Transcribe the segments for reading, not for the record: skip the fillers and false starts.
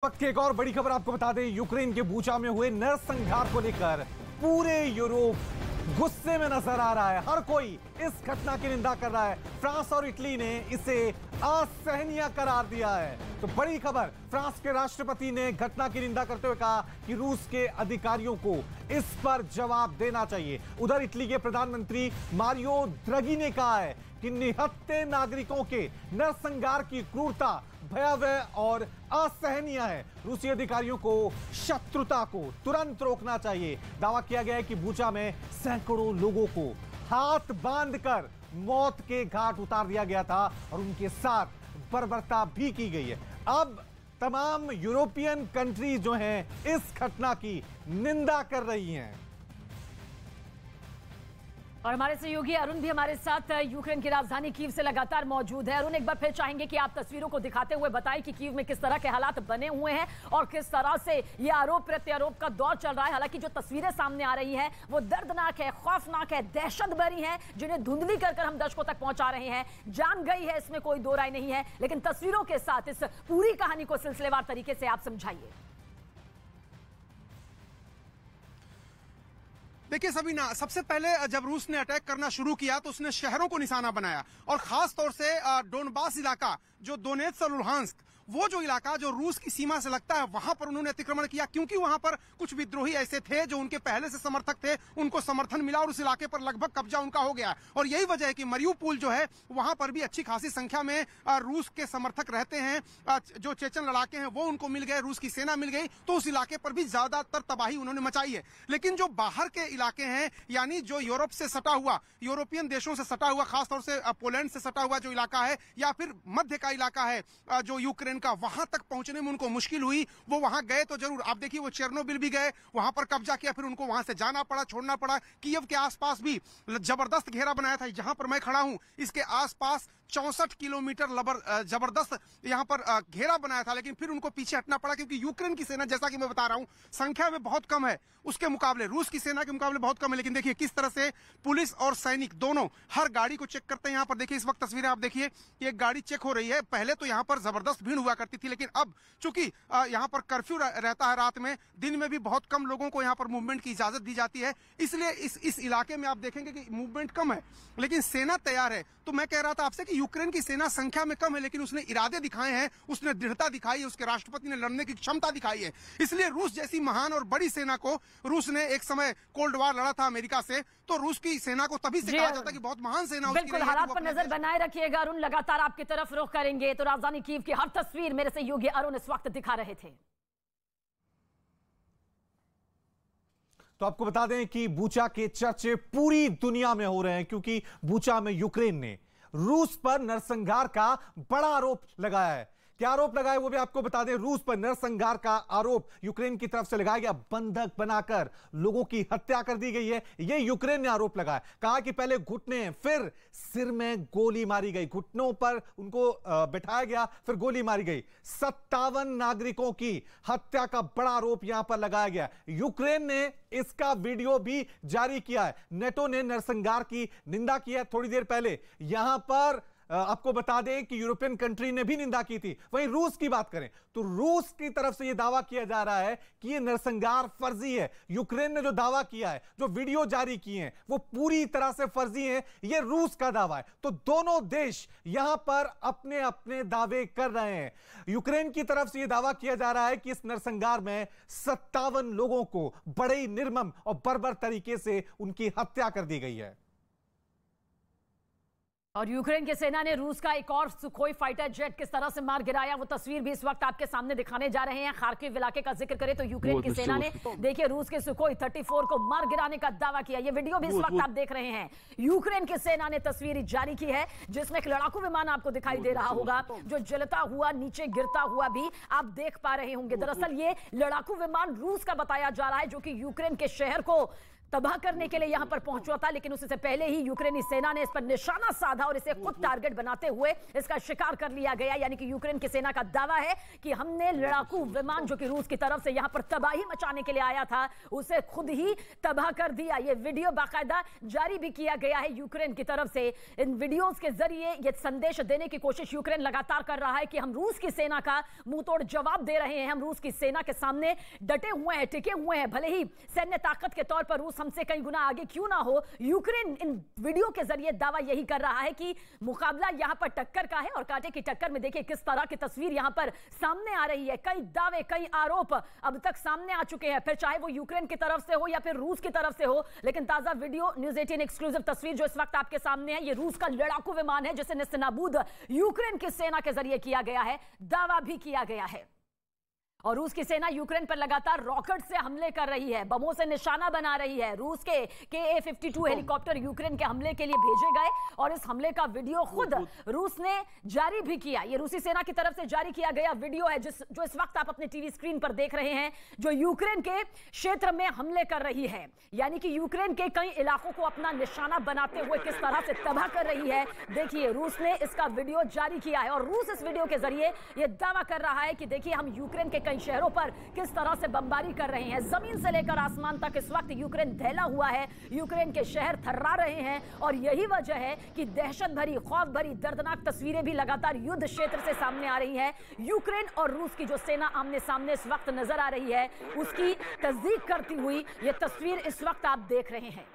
वक्त की एक और बड़ी खबर आपको बता दें, यूक्रेन के बूचा में हुए नरसंहार को लेकर पूरे यूरोप गुस्से में नजर आ रहा है। हर कोई इस घटना की निंदा कर रहा है। फ्रांस और इटली ने इसे असहनीय करार दिया है। तो बड़ी खबर, फ्रांस के राष्ट्रपति ने घटना की निंदा करते हुए कहा कि रूस के अधिकारियों को इस पर जवाब देना चाहिए। उधर इटली के प्रधानमंत्री मारियो द्रघी ने कहा है कि निहत्थे नागरिकों के नरसंहार की क्रूरता भयावह और असहनीय है। रूसी अधिकारियों को शत्रुता को तुरंत रोकना चाहिए। दावा किया गया है कि बूचा में सैकड़ों लोगों को हाथ बांधकर मौत के घाट उतार दिया गया था और उनके साथ बर्बरता भी की गई है। अब तमाम यूरोपियन कंट्री जो हैं इस घटना की निंदा कर रही हैं। और हमारे सहयोगी अरुण भी हमारे साथ यूक्रेन की राजधानी कीव से लगातार मौजूद है। अरुण, एक बार फिर चाहेंगे कि आप तस्वीरों को दिखाते हुए बताएं कि कीव में किस तरह के हालात बने हुए हैं और किस तरह से ये आरोप प्रत्यारोप का दौर चल रहा है। हालांकि जो तस्वीरें सामने आ रही हैं वो दर्दनाक है, खौफनाक है, दहशत भरी हैं, जिन्हें धुंधली कर हम दर्शकों तक पहुंचा रहे हैं। जान गई है, इसमें कोई दो राय नहीं है, लेकिन तस्वीरों के साथ इस पूरी कहानी को सिलसिलेवार तरीके से आप समझाइए। देखिए सबीना, सबसे पहले जब रूस ने अटैक करना शुरू किया तो उसने शहरों को निशाना बनाया और खास तौर से डोनबास इलाका, जो दोनेत्स्क और लुहांस्क, वो जो इलाका जो रूस की सीमा से लगता है, वहां पर उन्होंने अतिक्रमण किया, क्योंकि वहां पर कुछ विद्रोही ऐसे थे जो उनके पहले से समर्थक थे, उनको समर्थन मिला और उस इलाके पर लगभग कब्जा उनका हो गया। और यही वजह है कि मरियुपोल जो है वहां पर भी अच्छी खासी संख्या में रूस के समर्थक रहते हैं। जो चेचन लड़ाके हैं वो उनको मिल गए, रूस की सेना मिल गई, तो उस इलाके पर भी ज्यादातर तबाही उन्होंने मचाई है। लेकिन जो बाहर के इलाके हैं, यानी जो यूरोप से सटा हुआ, यूरोपियन देशों से सटा हुआ, खासतौर से पोलैंड से सटा हुआ जो इलाका है या फिर मध्य का इलाका है जो यूक्रेन का, वहां तक पहुंचने में उनको मुश्किल हुई। वो वहां गए तो जरूर, आप देखिए वो चेर्नोबिल भी गए, वहां पर कब्जा किया, फिर उनको वहां से जाना पड़ा, छोड़ना पड़ा। कीव के आसपास भी जबरदस्त घेरा बनाया था। जहां पर मैं खड़ा हूं इसके आसपास 64 किलोमीटर जबरदस्त यहां पर घेरा बनाया था, लेकिन फिर उनको पीछे हटना पड़ा क्योंकि यूक्रेन की सेना, जैसा कि मैं बता रहा हूं, संख्या में बहुत कम है उसके मुकाबले, रूस की सेना के मुकाबले बहुत कम है। लेकिन देखिए किस तरह से पुलिस और सैनिक दोनों हर गाड़ी को चेक करते हैं। यहां पर देखिए इस वक्त तस्वीरें आप देखिए कि एक गाड़ी चेक हो रही है। पहले तो यहां पर जबरदस्त भीड़ हुआ करती थी, लेकिन अब चूंकि यहां पर कर्फ्यू रहता है रात में, दिन में भी बहुत कम लोगों को यहां पर मूवमेंट की इजाजत दी जाती है, इसलिए इस इलाके में आप देखेंगे कि मूवमेंट कम है, लेकिन सेना तैयार है। तो मैं कह रहा था आपसे कि यूक्रेन की सेना संख्या में कम है, लेकिन उसने इरादे दिखाए हैं, उसने दृढ़ता दिखाई है, उसके राष्ट्रपति ने लड़ने की क्षमता दिखाई है। इसलिए रूस जैसी महान और बड़ी सेना को, रूस ने एक समय कोल्ड वॉर लड़ा था अमेरिका से, तो रूस की सेना को तभी से कहा जाता कि बहुत महान सेना। बिल्कुल, हालात पर नजर बनाए रखिएगा अरुण, लगातार आपकी तरफ रुख करेंगे। तो राजधानी कीव की हर तस्वीर मेरे सहयोगी अरुण इस वक्त दिखा रहे थे। तो आपको बता दें कि बूचा के चर्चे पूरी दुनिया में हो रहे हैं, क्योंकि बूचा में यूक्रेन ने रूस पर नरसंहार का बड़ा आरोप लगाया है। क्या आरोप लगाया वो भी आपको बता दें। रूस पर नरसंहार का आरोप यूक्रेन की तरफ से लगाया गया, बंधक बनाकर लोगों की हत्या कर दी गई है, ये यूक्रेन ने आरोप लगाया। कहा कि पहले घुटने फिर सिर में गोली मारी गई, घुटनों पर उनको बिठाया गया, फिर गोली मारी गई। 57 नागरिकों की हत्या का बड़ा आरोप यहां पर लगाया गया। यूक्रेन ने इसका वीडियो भी जारी किया है। नेटो ने नरसंहार की निंदा की है थोड़ी देर पहले। यहां पर आपको बता दें कि यूरोपियन कंट्री ने भी निंदा की थी। वहीं रूस की बात करें तो रूस की तरफ से यह दावा किया जा रहा है कि यह नरसंहार फर्जी है। यूक्रेन ने जो दावा किया है, जो वीडियो जारी किए हैं, वो पूरी तरह से फर्जी है, यह रूस का दावा है। तो दोनों देश यहां पर अपने अपने दावे कर रहे हैं। यूक्रेन की तरफ से यह दावा किया जा रहा है कि इस नरसंहार में 57 लोगों को बड़े ही निर्मम और बर्बर तरीके से उनकी हत्या कर दी गई है। और यूक्रेन की सेना ने रूस का एक और सुखोई फाइटर जेट किस तरह से मार गिराया, वो तस्वीर भी इस वक्त आपके सामने दिखाने जा रहे हैं। खार्किव इलाके का जिक्र करें तो यूक्रेन की सेना ने देखिए रूस के सुखोई 34 को मार गिराने का दावा किया। ये वीडियो भी इस वक्त आप देख रहे हैं। यूक्रेन की सेना ने तस्वीर जारी की है जिसमें एक लड़ाकू विमान आपको दिखाई दे रहा होगा, जो जलता हुआ नीचे गिरता हुआ भी आप देख पा रहे होंगे। दरअसल ये लड़ाकू विमान रूस का बताया जा रहा है, जो कि यूक्रेन के शहर को तबाह करने के लिए यहां पर पहुंचा था, लेकिन उससे पहले ही यूक्रेनी सेना ने इस पर निशाना साधा और इसे खुद टारगेट बनाते हुए इसका शिकार कर लिया गया। यानी कि यूक्रेन की सेना का दावा है कि हमने लड़ाकू विमान जो कि रूस की तरफ से यहां पर तबाही मचाने के लिए आया था, उसे खुद ही तबाह कर दिया। यह वीडियो बाकायदा जारी भी किया गया है यूक्रेन की तरफ से। इन वीडियोस के जरिए यह संदेश देने की कोशिश यूक्रेन लगातार कर रहा है कि हम रूस की सेना का मुंह तोड़ जवाब दे रहे हैं, हम रूस की सेना के सामने डटे हुए हैं, टिके हुए हैं। भले ही सैन्य ताकत के तौर पर रूस हमसे कई गुना आगे क्यों ना हो, यूक्रेन इन वीडियो के जरिए दावा यही कर रहा है कि मुकाबला यहां पर टक्कर का है। और कांटे की टक्कर में देखिए किस तरह की तस्वीर यहां पर सामने आ रही है। कई दावे, कई आरोप अब तक सामने आ चुके हैं, फिर चाहे वो यूक्रेन की तरफ से हो या फिर रूस की तरफ से हो। लेकिन ताजा वीडियो, न्यूज़ 18 एक्सक्लूसिव तस्वीर जो इस वक्त आपके सामने है, ये रूस का लड़ाकू विमान है जिसे नेस्तनाबूद यूक्रेन की सेना के जरिए किया गया है, दावा भी किया गया है। और रूस की सेना यूक्रेन पर लगातार रॉकेट से हमले कर रही है, बमों से निशाना बना रही है। रूस के KA-52 हेलीकॉप्टर यूक्रेन के हमले के लिए भेजे गए और इस हमले का वीडियो खुद रूस ने जारी भी किया। ये रूसी सेना की तरफ से जारी किया गया वीडियो है जो इस वक्त आप अपने टीवी स्क्रीन पर देख रहे हैं, जो यूक्रेन के क्षेत्र में हमले कर रही है। यानी कि यूक्रेन के कई इलाकों को अपना निशाना बनाते हुए किस तरह से तबाह कर रही है। देखिए, रूस ने इसका वीडियो जारी किया है और रूस इस वीडियो के जरिए यह दावा कर रहा है कि देखिए हम यूक्रेन के कई शहरों पर किस तरह से बमबारी कर रहे हैं। जमीन से लेकर आसमान तक इस वक्त यूक्रेन दहला हुआ है, यूक्रेन के शहर थर्रा रहे हैं। और यही वजह है कि दहशत भरी, खौफ भरी, दर्दनाक तस्वीरें भी लगातार युद्ध क्षेत्र से सामने आ रही हैं। यूक्रेन और रूस की जो सेना आमने सामने इस वक्त नजर आ रही है, उसकी तस्दीक करती हुई यह तस्वीर इस वक्त आप देख रहे हैं।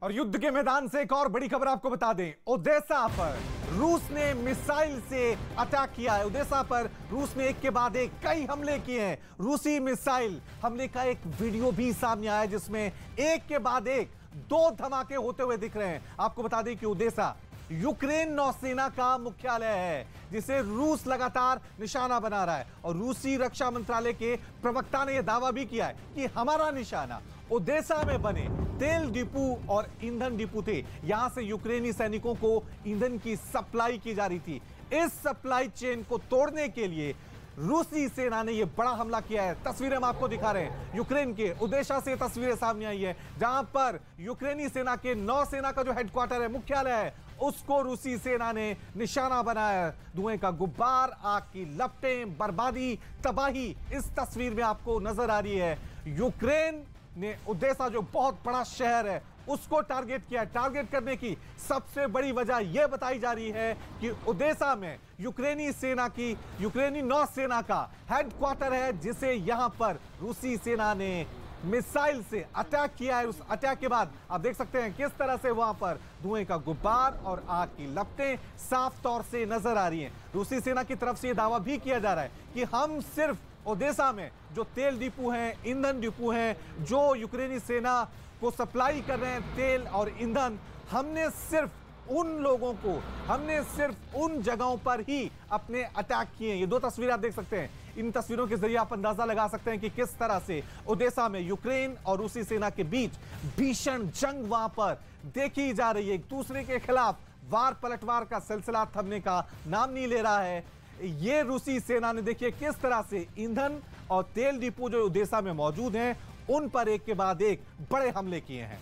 और युद्ध के मैदान से एक और बड़ी खबर आपको बता दें, ओडेसा पर रूस ने मिसाइल से अटैक किया है। ओडेसा पर रूस ने एक के बाद एक कई हमले किए हैं। रूसी मिसाइल हमले का एक वीडियो भी सामने आया जिसमें एक के बाद एक 2 धमाके होते हुए दिख रहे हैं। आपको बता दें कि ओडेसा यूक्रेन नौसेना का मुख्यालय है जिसे रूस लगातार निशाना बना रहा है। और रूसी रक्षा मंत्रालय के प्रवक्ता ने यह दावा भी किया है कि हमारा निशाना ओडेसा में बने तेल डिपो और ईंधन डिपो थे। यहां से यूक्रेनी सैनिकों को ईंधन की सप्लाई की जा रही थी। इस सप्लाई चेन को तोड़ने के लिए रूसी सेना ने यह बड़ा हमला किया है। तस्वीरें हम आपको दिखा रहे हैं, यूक्रेन के ओडेसा से तस्वीरें सामने आई है जहां पर यूक्रेनी सेना के नौसेना का जो हेडक्वार्टर है, मुख्यालय है, उसको रूसी सेना ने निशाना बनाया। धुएं का गुब्बार, आग की लपटें, बर्बादी, तबाही इस तस्वीर में आपको नजर आ रही है। यूक्रेन ने ओडेसा जो बहुत बड़ा शहर है उसको टारगेट किया। टारगेट करने की सबसे बड़ी वजह यह बताई जा रही है कि ओडेसा में यूक्रेनी सेना की, यूक्रेनी नौसेना का हेडक्वार्टर है जिसे यहां पर रूसी सेना ने मिसाइल से अटैक किया है। उस अटैक के बाद आप देख सकते हैं किस तरह से वहां पर धुएं का गुब्बार और आग की लपटें साफ तौर से नजर आ रही हैं। रूसी सेना की तरफ से यह दावा भी किया जा रहा है कि हम सिर्फ ओडेसा में जो तेल डिपो हैं, ईंधन डिपो हैं, जो यूक्रेनी सेना को सप्लाई कर रहे हैं तेल और ईंधन, हमने सिर्फ उन लोगों को, हमने सिर्फ उन जगहों पर ही अपने अटैक किए। ये 2 तस्वीरें आप देख सकते हैं। इन तस्वीरों के जरिए आप अंदाजा लगा सकते हैं कि किस तरह से ओडेसा में यूक्रेन और रूसी सेना के बीच भीषण जंग वहां पर देखी जा रही है। एक दूसरे के खिलाफ वार पलटवार का सिलसिला थमने का नाम नहीं ले रहा है। ये रूसी सेना ने देखिए किस तरह से ईंधन और तेल डिपो जो ओडेसा में मौजूद हैं उन पर एक के बाद एक बड़े हमले किए हैं।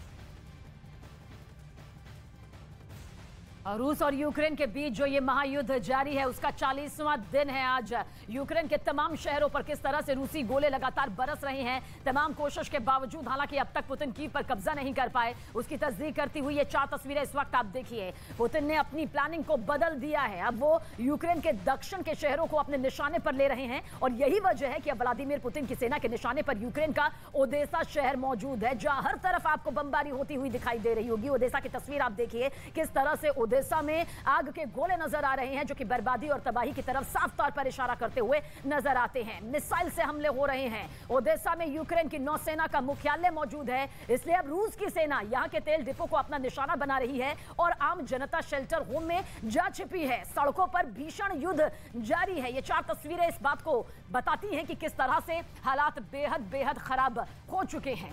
रूस और यूक्रेन के बीच जो ये महायुद्ध जारी है उसका 40वां दिन है आज। यूक्रेन के तमाम शहरों पर किस तरह से रूसी गोले लगातार बरस रहे हैं। तमाम कोशिश के बावजूद, हालांकि अब तक पुतिन कीव पर कब्जा नहीं कर पाए, उसकी तस्दीक करती हुई ये 4 तस्वीरें इस वक्त आप देखिए। पुतिन ने अपनी प्लानिंग को बदल दिया है। अब वो यूक्रेन के दक्षिण के शहरों को अपने निशाने पर ले रहे हैं और यही वजह है कि अब व्लादिमीर पुतिन की सेना के निशाने पर यूक्रेन का ओडेसा शहर मौजूद है, जहां हर तरफ आपको बमबारी होती हुई दिखाई दे रही होगी। ओडेसा की तस्वीर आप देखिए किस तरह से ओडेसा में आग के गोले नजर आ रहे हैं जो कि बर्बादी और तबाही की तरफ साफ तौर पर इशारा करते हुए नजर आते हैं। मिसाइल से हमले हो रहे हैं। ओडेसा में यूक्रेन की नौसेना का मुख्यालय मौजूद है, इसलिए अब रूस की सेना यहां के तेल डिपो को अपना निशाना बना रही है और आम जनता शेल्टर होम में जा छिपी है। सड़कों पर भीषण युद्ध जारी है। ये 4 तस्वीरें इस बात को बताती हैं कि किस तरह से हालात बेहद खराब हो चुके हैं।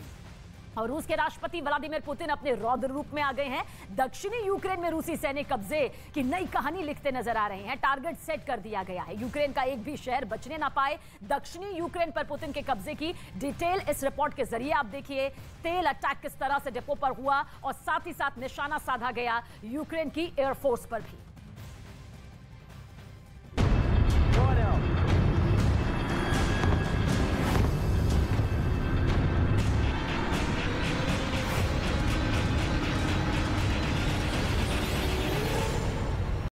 और रूस के राष्ट्रपति व्लादिमीर पुतिन अपने रौद्र रूप में आ गए हैं। दक्षिणी यूक्रेन में रूसी सैनिक कब्जे की नई कहानी लिखते नजर आ रहे हैं। टारगेट सेट कर दिया गया है, यूक्रेन का एक भी शहर बचने ना पाए। दक्षिणी यूक्रेन पर पुतिन के कब्जे की डिटेल इस रिपोर्ट के जरिए आप देखिए। तेल अटैक किस तरह से डिपो पर हुआ और साथ ही साथ निशाना साधा गया यूक्रेन की एयरफोर्स पर भी।